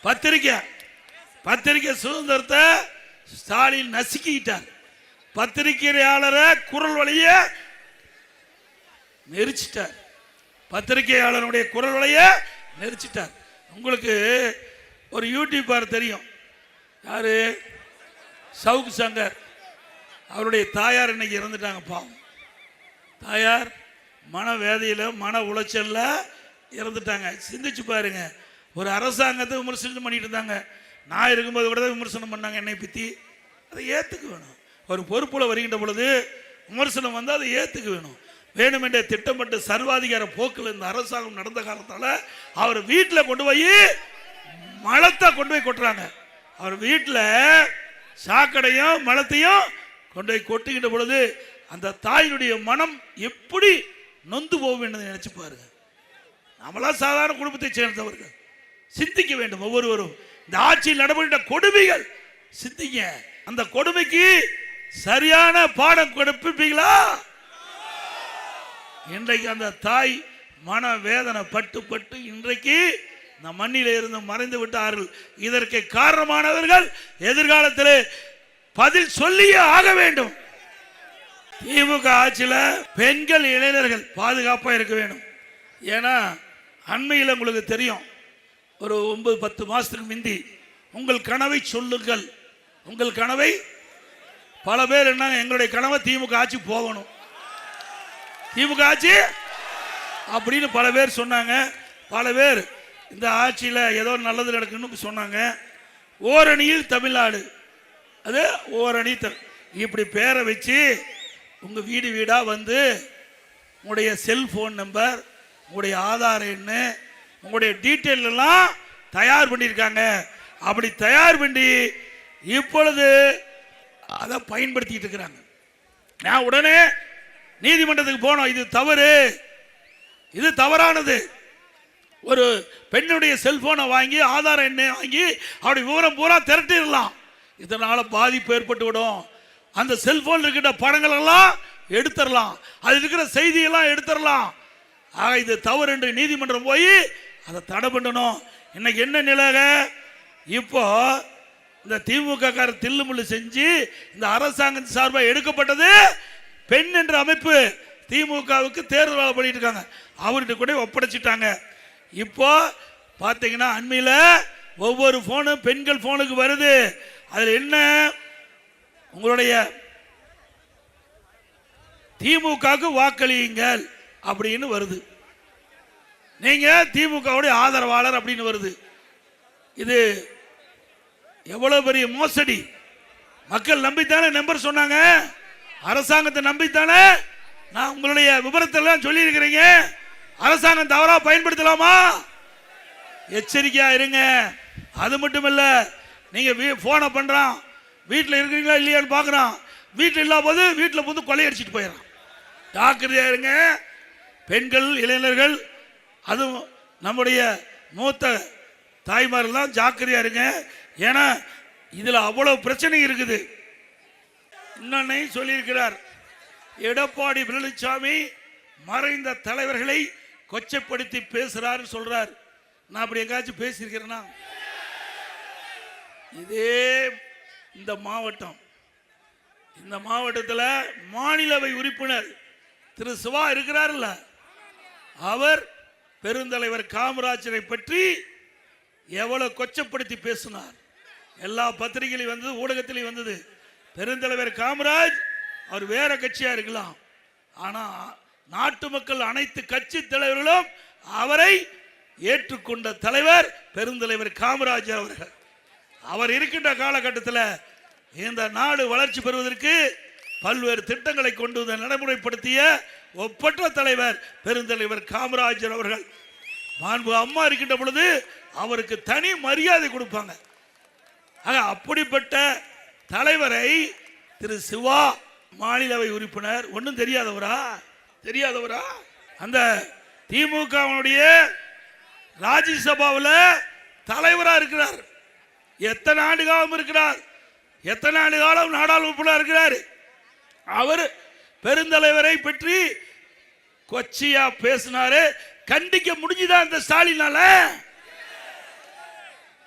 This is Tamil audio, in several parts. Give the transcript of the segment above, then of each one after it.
பத்திரிக்கை சுதந்திரத்தை ஸ்டாலின் நசுக்கிட்டார். பத்திரிகையாளரை குரல் வழிய நெரிச்சிட்டார். பத்திரிகையாளருடைய குரல் வழிய நெரிச்சிட்டார். உங்களுக்கு ஒரு யூடியூபர் தெரியும், யாரு? சவுக் சங்கர். அவருடைய தாயார் இன்னைக்கு இறந்துட்டாங்க. பாவம், தாயார் மனவேதையில் மன உளைச்சல்ல இறந்துட்டாங்க. சிந்திச்சு பாருங்க. ஒரு அரசாங்கத்தை விமர்சனம் பண்ணிட்டு இருந்தாங்க. நான் இருக்கும்போது கூட தான் விமர்சனம் பண்ணாங்க என்னை பற்றி. அதை ஏற்றுக்க வேணும். ஒரு பொறுப்புல வருகின்ற பொழுது விமர்சனம் வந்து அதை ஏற்றுக்க வேணும். வேணுமென்றே திட்டமிட்டு சர்வாதிகார போக்கில் இந்த அரசாங்கம் நடந்த காலத்தால் அவர் வீட்டில் கொண்டு போய் மலத்தை கொண்டு போய் கொட்டுறாங்க. அவர் வீட்டில் சாக்கடையும் மலத்தையும் கொண்டு போய் கொட்டுகின்ற பொழுது அந்த தாயினுடைய மனம் எப்படி நொந்து போகும் என்று நினைச்சு பாருங்க. நம்மளாம் சாதாரண குடும்பத்தை சேர்ந்தவர்கள், சிந்திக்க வேண்டும். ஒவ்வொருவரும் இந்த ஆட்சியில் நடைபெற்ற கொடுமைகள் சிந்திங்க. அந்த கொடுமைக்கு சரியான பாடம் கொடுப்பீங்களா? இன்றைக்கு அந்த தாய் மன வேதனை பட்டு இன்றைக்கு இந்த மண்ணில இருந்து மறைந்து விட்டார்கள். இதற்கு காரணமானவர்கள் எதிர்காலத்தில் பதில் சொல்லியே ஆக வேண்டும். திமுக ஆட்சியில் பெண்கள் இளைஞர்கள் பாதுகாப்பாக இருக்க வேண்டும். ஏன்னா அண்மையில் உங்களுக்கு தெரியும், ஒரு 9-10 மாசத்துக்கு முந்தி உங்கள் கனவை சொல்லுங்கள், உங்கள் கனவை. பல பேர் என்ன, எங்களுடைய கனவை திமுக ஆட்சி போகணும், திமுக ஆட்சி அப்படின்னு பல பேர் சொன்னாங்க. பல பேர் இந்த ஆட்சியில் ஏதோ நல்லது நடக்குன்னு சொன்னாங்க. ஓரணியில் தமிழ்நாடு, அது ஓரணி இப்படி பேரை வச்சு உங்கள் வீடு வீடாக வந்து உங்களுடைய செல்ஃபோன் நம்பர், உங்களுடைய ஆதார் எண், உங்களுடைய டீட்டெயில் எல்லாம் தயார் பண்ணியிருக்காங்க. அப்படி தயார் பண்ணி இப்பொழுது அதை பயன்படுத்திட்டு இருக்கிறாங்க. நான் உடனே நீதிமன்றத்துக்கு போனோம். இது தவறு, இது தவறானது. ஒரு பெண்ணுடைய செல்போனை வாங்கி ஆதார் எண்ணை வாங்கி அப்படி விவரம் பூரா திரட்டிடலாம். இதனால பாதிப்பு ஏற்பட்டு விடும். அந்த செல்போன் இருக்கிற படங்கள் எல்லாம் எடுத்துடலாம், அது இருக்கிற செய்தியெல்லாம் எடுத்துடலாம். ஆக இது தவறு என்று நீதிமன்றம் போய் அதை தடை பண்ணணும். இன்னைக்கு என்ன நிலைக? இப்போ இந்த திமுக காரர் தில்லுமுள்ளு செஞ்சு இந்த அரசாங்கம் சார்பாக எடுக்கப்பட்டது பெண் என்ற அமைப்பு திமுகவுக்கு தேர்தல் வேலை பண்ணிட்டு இருக்காங்க, அவர்கிட்ட கூட ஒப்படைச்சிட்டாங்க. இப்போ பார்த்தீங்கன்னா அண்மையில் ஒவ்வொரு போனும் பெண்கள் போனுக்கு வருது. அதில் என்ன, உங்களுடைய திமுகவுக்கு வாக்களியுங்கள் அப்படின்னு வருது, நீங்க திமுகவுடைய ஆதரவாளர் அப்படின்னு வருது. இது எவ்வளவு பெரிய மோசடி! மக்கள் நம்பித்தானே நம்பர் சொன்னாங்க, அரசாங்கத்தை நம்பித்தானே. நான் உங்களுடைய விபரத்தெல்லாம் சொல்லி இருக்கிறீங்க. அரசாங்கம் தவறா பயன்படுத்தலாமா? எச்சரிக்கையா இருங்க. அது மட்டும் இல்ல, நீங்க போனை பண்றான், வீட்டில் இருக்கிறீங்களா இல்லையான்னு பாக்குறான், வீட்டில் இல்லாத போது வீட்டில் வந்து கொள்ளையடிச்சிட்டு போயிடறான். ஜாக்கிரதையா இருங்க பெண்கள், இளைஞர்கள், அதுவும் நம்முடைய மூத்த தாய்மாரெல்லாம் ஜாக்கிரதையா இருங்க. ஏன்னா இதுல அவ்வளவு பிரச்சனை இருக்குது. இன்னொன்னு சொல்லியிருக்கிறார், எடப்பாடி பழனிசாமி மறைந்த தலைவர்களை கொச்சைப்படுத்தி பேசுறாரு சொல்றார். நான் அப்படி எங்காச்சும் பேசியிருக்கிறேன்னா? இதே இந்த மாவட்டம், இந்த மாவட்டத்தில் மாநிலவை உறுப்பினர் திரு சிவா இருக்கிறார்ல, அவர் பெருந்தலைவர் காமராஜரை பற்றி எவ்வளவு கொச்சப்படுத்தி பேசினார். எல்லா பத்திரிகையிலும் வந்தது, ஊடகத்திலையும் வந்தது. பெருந்தலைவர் காமராஜ் அவர் வேற கட்சியா இருக்கலாம், ஆனா நாட்டு மக்கள் அனைத்து கட்சி தலைவர்களும் அவரை ஏற்றுக்கொண்ட தலைவர் பெருந்தலைவர் காமராஜர் அவர்கள். அவர் இருக்கின்ற காலகட்டத்தில் இந்த நாடு வளர்ச்சி பெறுவதற்கு பல்வேறு திட்டங்களை கொண்டு வந்து நடைமுறைப்படுத்திய ஒப்பற்ற தலைவர் பெருந்தலைவர் காமராஜர் அவர்கள். மாண்பு அம்மா இருக்கின்ற பொழுது அவருக்கு தனி மரியாதை கொடுப்பாங்க. அப்படிப்பட்ட தலைவரை திரு சிவா மாநிலவை உறுப்பினர் ஒன்றும் தெரியாதவரா? அந்த திமுகவுடைய ராஜ்யசபாவில் தலைவராக இருக்கிறார். எத்தனை ஆண்டு காலம் இருக்கிறார், எத்தனை ஆண்டு காலம் நாடாளுமன்ற இருக்கிறார். அவர் பெருந்தலைவரை பற்றி கொச்சியா பேசினாரு. கண்டிக்க முடிஞ்சுதான் இந்த ஸ்டாலினால?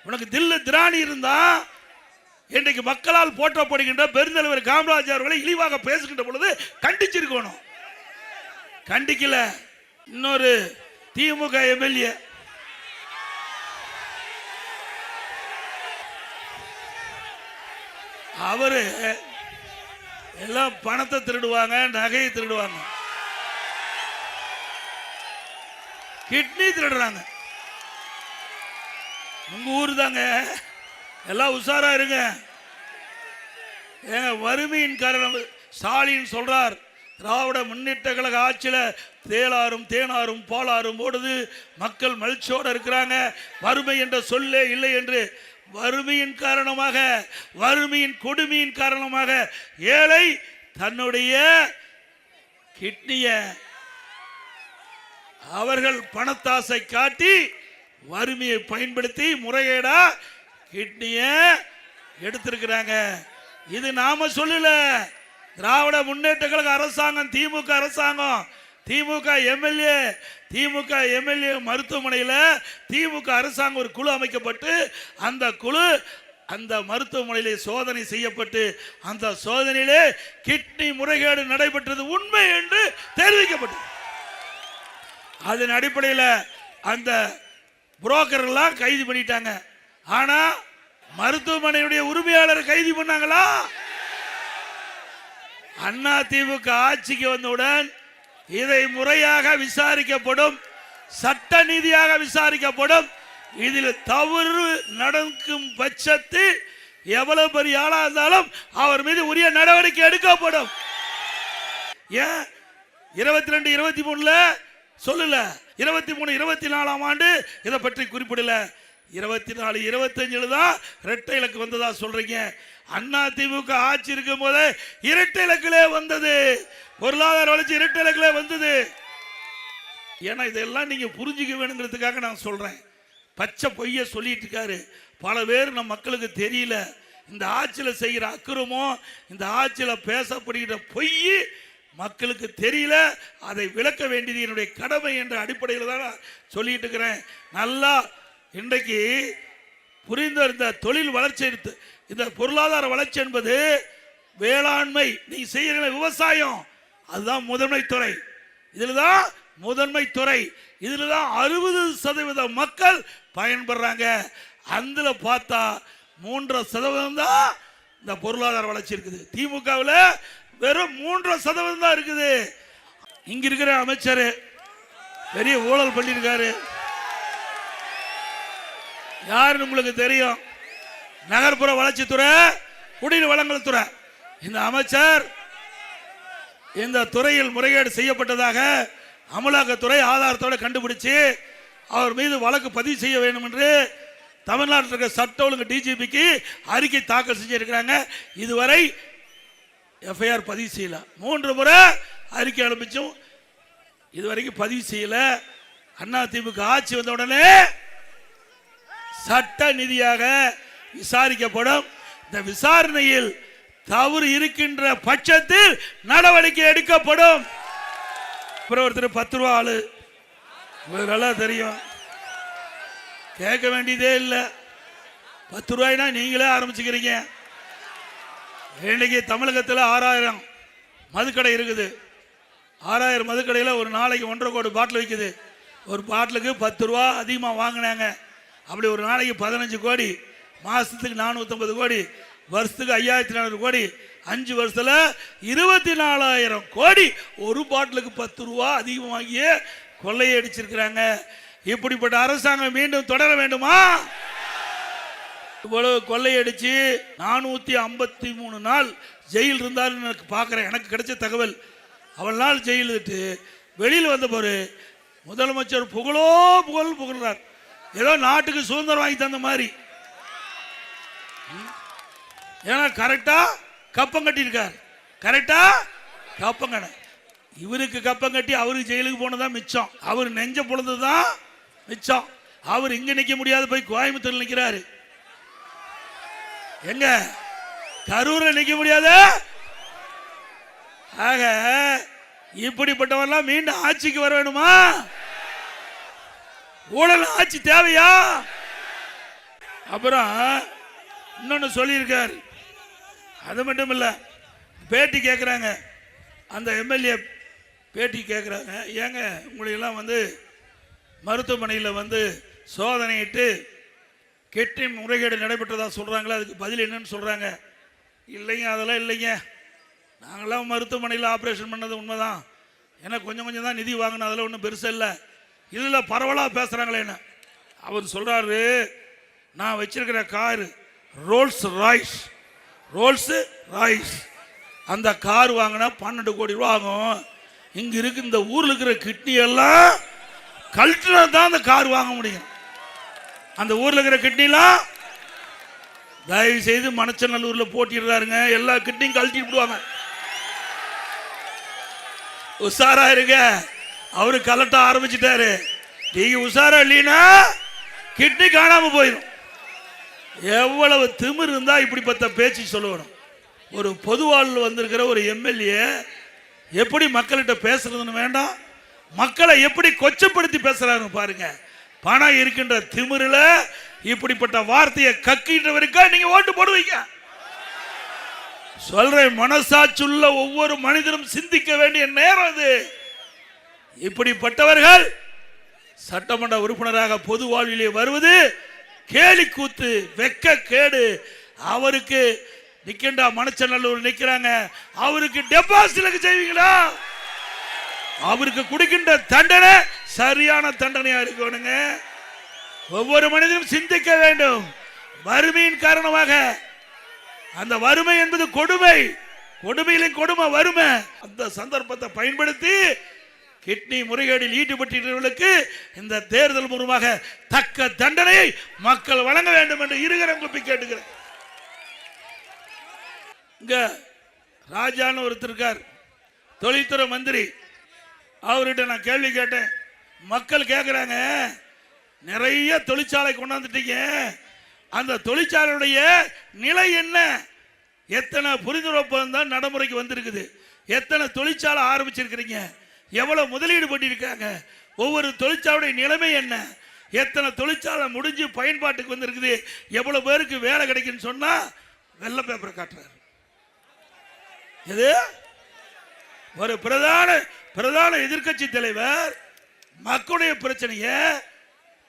உனக்கு தில்லு திராணி இருந்தா இன்றைக்கு மக்களால் போற்றப்படுகின்ற பெருந்தலைவர் காமராஜ் அவர்களை இழிவாக பேசுகின்ற பொழுது கண்டிச்சிருக்கணும். கண்டிக்கல. இன்னொரு திமுக எம்எல்ஏ அவரு எல்லாம் பணத்தை திருடுவாங்க, நகையை திருடுவாங்க, கிட்னி திருடுறாங்க. உங்க ஊர் தாங்க, எல்லாம் உஷாரா இருங்க. வறுமையின் காரணம் ஸ்டாலின் சொல்றார், திராவிட முன்னேற்ற கழக ஆட்சியில தேளாரும் தேனாரும் பாலாரும் ஓடுது, மக்கள் மகிழ்ச்சியோடு இருக்கிறாங்க, வறுமை என்ற சொல்லே இல்லை என்று. வறுமையின் காரணமாக, வறுமையின் கொடுமையின் காரணமாக ஏழை தன்னுடைய கிட்னிய அவர்கள் பணத்தாசை காட்டி வறுமையை பயன்படுத்தி முறைகேடா கிட்னிய எடுத்திருக்கிறாங்க. இது நாம சொல்லல, திராவிட முன்னேற்ற கழக அரசாங்கம், திமுக அரசாங்கம், திமுக எம்எல்ஏ மருத்துவமனையில் திமுக அரசாங்கம் ஒரு குழு அமைக்கப்பட்டு அந்த குழு அந்த மருத்துவமனையிலே சோதனை செய்யப்பட்டு அந்த சோதனையிலே கிட்னி முறைகேடு நடைபெற்றது உண்மை என்று தெரிவிக்கப்பட்டது. அதன் அடிப்படையில் அந்த புரோக்கர்லாம் கைது பண்ணிட்டாங்க. ஆனா மருத்துவமனையுடைய உரிமையாளர் கைது பண்ணாங்களா? அண்ணா திமுக ஆட்சிக்கு வந்தவுடன் இதை முறையாக விசாரிக்கப்படும், சட்ட நீதியாக விசாரிக்கப்படும். இதில் தவறு நடக்கும் பட்சத்தில் எவ்வளவு பெரிய ஆளா இருந்தாலும் அவர் மீது உரிய நடவடிக்கை எடுக்கப்படும். ஏன் 22, 23 சொல்லல, 23, 24 ஆண்டு இதை பற்றி குறிப்பிடல, 24, 25 தான் இரட்டை இலக்கு வந்ததா சொல்றீங்க. அண்ணா திமுக ஆட்சி இருக்கும் போது இரட்டை இலக்கிலே வந்தது, பொருளாதார வளர்ச்சி இரட்டை இலக்கிலே வந்தது. ஏன்னா இதெல்லாம் நீங்க புரிஞ்சுக்க வேணுங்கிறதுக்காக நான் சொல்றேன். பச்சை பொய்ய சொல்லிட்டு இருக்காரு பல பேர், நம்ம மக்களுக்கு தெரியல. இந்த ஆட்சியில் செய்கிற அக்கிரமம், இந்த ஆட்சியில் பேசப்படுகிற பொய் மக்களுக்கு தெரியல. அதை விளக்க வேண்டியது என்னுடைய கடமை என்ற அடிப்படையில் தான் நான் சொல்லிட்டு இருக்கிறேன். நல்லா இன்றைக்கு புரிந்த இந்த தொழில் வளர்ச்சி, இந்த பொருளாதார வளர்ச்சி என்பது வேளாண்மை, நீ செய்கிற விவசாயம், அதுதான் முதன்மை துறை. இதில் தான் முதன்மை துறை, இதில் தான் 60% மக்கள் பயன்படுறாங்க. அதில் பார்த்தா 3% தான் இந்த பொருளாதார வளர்ச்சி இருக்குது. திமுகவில் வெறும் 3% தான் இருக்குது. இங்க இருக்கிற அமைச்சர் பெரிய ஊழல் பண்ணியிருக்காரு. யாருன்னு உங்களுக்கு தெரியும். நகர்ப்புற வளர்ச்சித்துறை, குடிநீர் வழங்கல் துறை. இந்த அமைச்சர் இந்த துறையில் முறைகேடு செய்யப்பட்டதாக அமலாக்கத்துறை ஆதாரத்தோடு கண்டுபிடிச்சு அவர் மீது வழக்கு பதிவு செய்ய வேண்டும் என்று தமிழ்நாட்டில் இருக்க சட்ட ஒழுங்கு டிஜிபிக்கு அறிக்கை தாக்கல் செஞ்சிருக்கிறாங்க. இதுவரை எஃப்ஐஆர் பதிவு செய்யல. 3 முறை அறிக்கை அனுப்பிச்சும் இதுவரைக்கும் பதிவு செய்யல. அண்ணா திமுக ஆட்சி வந்த உடனே சட்ட நீதியாக விசாரிக்கப்படும். இந்த விசாரணையில் தவறு இருக்கின்ற பட்சத்தில் நடவடிக்கை எடுக்கப்படும். ஒருத்தர் 10 ரூபா ஆளு, உங்களுக்கு நல்லா தெரியும், கேட்க வேண்டியதே இல்லை. 10 ரூபாய்னா நீங்களே ஆரம்பிச்சுக்கிறீங்க. இன்னைக்கு தமிழகத்தில் 6000 மதுக்கடை இருக்குது. 6000 மதுக்கடையில் ஒரு நாளைக்கு 1.5 கோடி பாட்டில் விற்குது. ஒரு பாட்டிலுக்கு 10 ரூபா அதிகமாக வாங்கினாங்க. அப்படி ஒரு நாளைக்கு 15 கோடி, மாசத்துக்கு 450 கோடி, வருஷத்துக்கு 5400 கோடி, 5 வருஷத்துல 24000 கோடி ஒரு பாட்டிலுக்கு 10 ரூபா அதிகம் வாங்கிய கொள்ளையை அடிச்சிருக்கிறாங்க. இப்படிப்பட்ட அரசாங்கம் மீண்டும் தொடர வேண்டுமா? இவ்வளவு கொள்ளையடிச்சு 453 நாள் ஜெயில் இருந்தாருன்னு எனக்கு பார்க்குறேன். எனக்கு கிடைச்ச தகவல். அவள் நாள் ஜெயில் விட்டு வெளியில் வந்த போது முதலமைச்சர் புகழ்றார். ஏதோ நாட்டுக்கு சுதந்திரம் வாங்கி தந்த மாதிரி. ஏன்னா கரெக்டா கப்பம் கட்டியிருக்கார். கரெக்டா கப்பம் கட்ட, இவருக்கு கப்பம் கட்டி அவருக்கு ஜெயிலுக்கு போனதான் மிச்சம். அவர் நெஞ்ச பொழுதுதான் மிச்சம். அவர் இங்க நிக்க முடியாது, போய் கோயம்புத்தூர் நிற்கிறாரு. எங்க கரூர்ல நிக்க முடியாது. ஆக இப்படிப்பட்டவரெல்லாம் மீண்டும் ஆட்சிக்கு வர வேணுமா? ஊழல் ஆட்சி தேவையா? அப்புறம் இன்னொன்னு சொல்லியிருக்கார். அது மட்டும் இல்லை, பேட்டி கேட்குறாங்க, அந்த எம்எல்ஏ பேட்டி கேட்குறாங்க, ஏங்க உங்களையெல்லாம் மருத்துவமனையில் சோதனையிட்டு கிட்னி முறைகேடு நடைபெற்றதா சொல்கிறாங்களா, அதுக்கு பதில் என்னன்னு சொல்கிறாங்க. இல்லைங்க, அதெல்லாம் இல்லைங்க, நாங்களாம் மருத்துவமனையில் ஆப்ரேஷன் பண்ணது உண்மைதான், எனக்கு கொஞ்சம் கொஞ்சம் தான் நிதி வாங்கினோம், அதெல்லாம் ஒன்றும் பெருசு இல்லை, இதில் பரவலாக பேசுகிறாங்களே என்ன. அவர் சொல்கிறாரு, நான் வச்சிருக்கிற கார் ரோல்ஸ் ராய்ஸ், அந்த கார் வாங்கினா 12 கோடி ரூபா ஆகும், இங்கே இருக்கு இந்த ஊரில் இருக்கிற கிட்னி எல்லாம் கழட்டினா தான் அந்த கார் வாங்க முடியும். அந்த ஊரில் இருக்கிற கிட்னிலாம் தயவு செய்து மணச்சநல்லூரில் போட்டிடுறாருங்க, எல்லா கிட்னியும் கழட்டி விடுவாங்க. உஷாரா இருங்க, அவரு கலட்ட ஆரம்பிச்சுட்டாரு. நீங்க உஷாரா இல்லைன்னா கிட்னி காணாம போயிடும். எவ்வளவு திமிர் இருந்தா இப்படிப்பட்ட பேச்சு சொல்லணும். ஒரு பொதுவாழ்வு வந்திருக்கிற ஒரு எம்எல்ஏ எப்படி மக்கள்கிட்ட பேசுறதுன்னு வேண்டாம், மக்களை எப்படி கொச்சப்படுத்தி பேசுறாரு பாருங்க. பணம் இருக்கின்ற திமிரில் இப்படிப்பட்ட வார்த்தையை கக்கின்றவருக்கா நீங்க ஓட்டு போடுவீங்க? சொல்றேன், மனசாட்சியுள்ள ஒவ்வொரு மனிதனும் சிந்திக்க வேண்டிய நேரம் இது. இப்படிப்பட்டவர்கள் சட்டமன்ற உறுப்பினராக பொது வாழ்விலே வருவது கேலி கூத்து, வெக்க கேடு. அவருக்கு நிக்கின்றா மணச்சநல்லூர் நிக்கிறாங்க, அவருக்கு டெபாசிட் செய்வீங்களா? அவருக்கு கொடுக்கின்ற தண்டனை சரியான தண்டனையா இருக்கணுங்க. ஒவ்வொரு மனிதனும் சிந்திக்க வேண்டும். வறுமையின் காரணமாக, அந்த வறுமை என்பது கொடுமை, கொடுமையிலும் கொடுமை வறுமை. அந்த சந்தர்ப்பத்தை பயன்படுத்தி கிட்னி முறைகேடில் ஈடுபட்டவர்களுக்கு இந்த தேர்தல் மூலமாக தக்க தண்டனையை மக்கள் வழங்க வேண்டும் என்று இருகரம் கூப்பி கேட்டுக்கிறேன். இங்க ராஜான்னு ஒருத்தர் இருக்கார், தொழில்துறை மந்திரி. அவர்கிட்ட நான் கேள்வி கேட்டேன். மக்கள் கேட்குறாங்க, நிறைய தொழிற்சாலை கொண்டாந்துட்டீங்க, அந்த தொழிற்சாலையுடைய நிலை என்ன? எத்தனை புரிந்துணர்வு ஒப்பந்தம் நடைமுறைக்கு வந்திருக்குது, எத்தனை தொழிற்சாலை ஆரம்பிச்சிருக்கிறீங்க, எவ்வளவு முதலீடு பண்ணியிருக்காங்க, ஒவ்வொரு தொழிற்சாலையுடைய நிலைமை என்ன, எத்தனை தொழிற்சாலை முடிஞ்சு பயன்பாட்டுக்கு வந்திருக்குது, எவ்வளவு பேருக்கு வேலை கிடைக்குன்னு சொன்னா வெள்ளை பேப்பரை காட்டுறாரு. இது ஒரு பிரதான எதிர்கட்சி தலைவர் மக்களுடைய பிரச்சனைய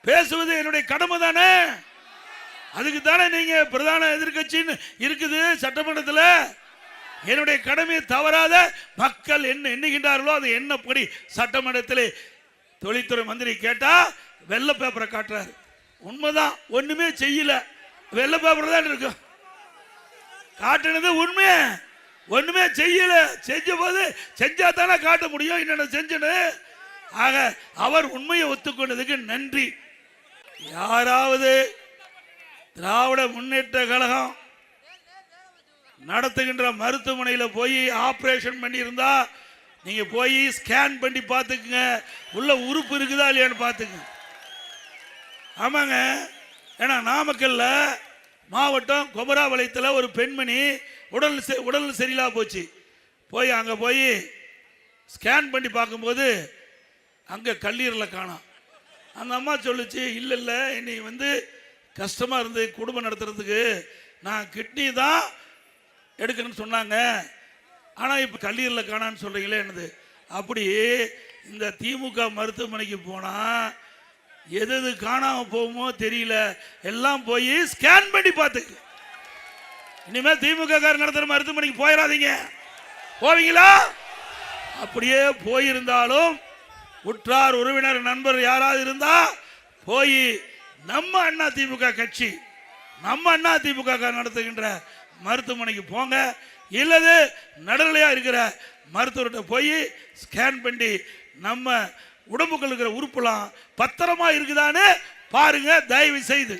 பேசுவது என்னுடைய கடமை தானே. அதுக்கு தானே நீங்க பிரதான எதிர்கட்சின்னு இருக்குது சட்டமன்றத்தில். என்னுடைய கடமையை தவறாத மக்கள் என்ன எண்ணுகின்றார்களோ அது என்னப்படி சட்டமன்றத்தில் தொழில்துறை மந்திரி கேட்டா வெள்ளை பேப்பரை காட்டுறாரு. உண்மைதான், ஒண்ணுமே செய்யல, வெள்ளை பேப்பர் தான் இருக்கும். காட்டுனது உண்மை, ஒண்ணுமே செய்யல. செஞ்ச போது செஞ்சா தானே காட்ட முடியும் என்னென்ன செஞ்சனு. ஆக அவர் உண்மையை ஒத்துக்கொண்டதுக்கு நன்றி. யாராவது திராவிட முன்னேற்ற கழகம் நடத்துகின்ற மருத்துவமனையில் போய் ஆபரேஷன் பண்ணி இருந்தா நீங்க போய் ஸ்கேன் பண்ணி பார்த்துக்குங்க, உள்ள உறுப்பு இருக்குதா இல்லையான்னு பார்த்துங்க. ஆமாங்க, ஏன்னா நாமக்கல்ல மாவட்டம் கொமராபாளையத்தில் ஒரு பெண்மணி உடல் சரியில்லா போச்சு. அங்கே போய் ஸ்கேன் பண்ணி பார்க்கும்போது அங்கே கல்லீரலை காணோம். அந்த அம்மா சொல்லுச்சு, இல்லை என்னை கஷ்டமாக இருந்து குடும்பம் நடத்துறதுக்கு நான் கிட்னி தான் எடுக்கணும்னு சொன்னாங்க, ஆனால் இப்போ கல்லீரலை காணான்னு சொல்கிறீங்களே என்னது. அப்படி இந்த திமுக மருத்துவமனைக்கு போனால் எது காணாமல் போகுமோ தெரியல, எல்லாம் போய் ஸ்கேன் பண்ணி பார்த்துக்கு. இனிமேல் திமுக காரர் நடத்துகிற மருத்துவமனைக்கு போயிடாதீங்க. போவீங்களா? அப்படியே போயிருந்தாலும் உற்றார் உறவினர் நண்பர் யாராவது இருந்தா போய் நம்ம அண்ணா திமுக கட்சி, நம்ம அண்ணா திமுக நடத்துகின்ற மருத்துவமனைக்கு போங்க. இல்லது நடுநிலையா இருக்கிற மருத்துவர்கிட்ட போய் ஸ்கேன் பண்ணி நம்ம உடம்புக்குள்ள இருக்கிற உறுப்புலாம் பத்திரமா இருக்குதான்னு பாருங்க தயவு செய்து.